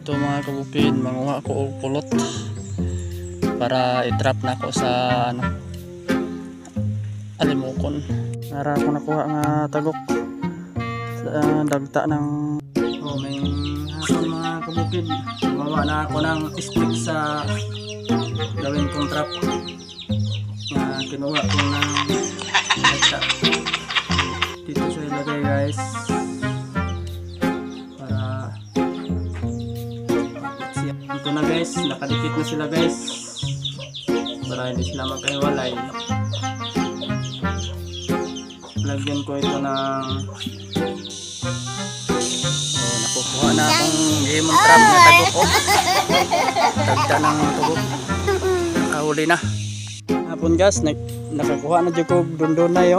Ito mga kabukid, manguha ko og pulot para i-trap na ako sa alimokon. Para ako nakuha nga tagok sa dagta ng may hapon mga kabukid. Gumawa na ako ng stick sa gawin kong trap na kinuha ko ng dagta. Dito sa ilagay guys. Ito na guys, nakadikit na sila guys para hindi sila magkahiwalay. Lagyan ko ito ng nakukuha na akong lemon trap na tagok ko. Tagta ng tugok, nakahuli na. Hapon guys, nakakuha na dyan ko dundunay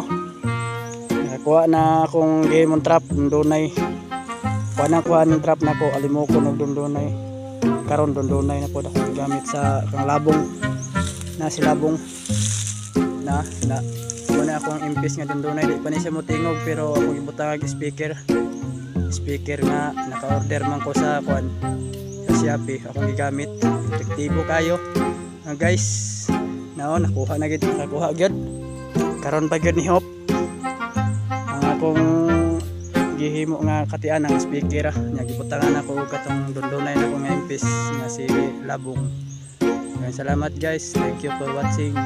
nakakuha na akong lemon trap dundunay. Kuha ng trap na ko alimoko ng dundunay. Karon dundunay na po ako gamit sa panglabong na silabong na wala akong impis nga dundunay. Di pa ni siya motingog pero ako gibutang speaker nga naka-order man ko sa Shopee. Ako gigamit epektibo kayo guys. Nakuha na gid, nakakuha gyud karon pa gyud ni Hop ang akong gihimo nga katian ng speaker nya gibutangan ako og katong dundunay na ko nga impis nga si labong. Salamat guys, thank you for watching.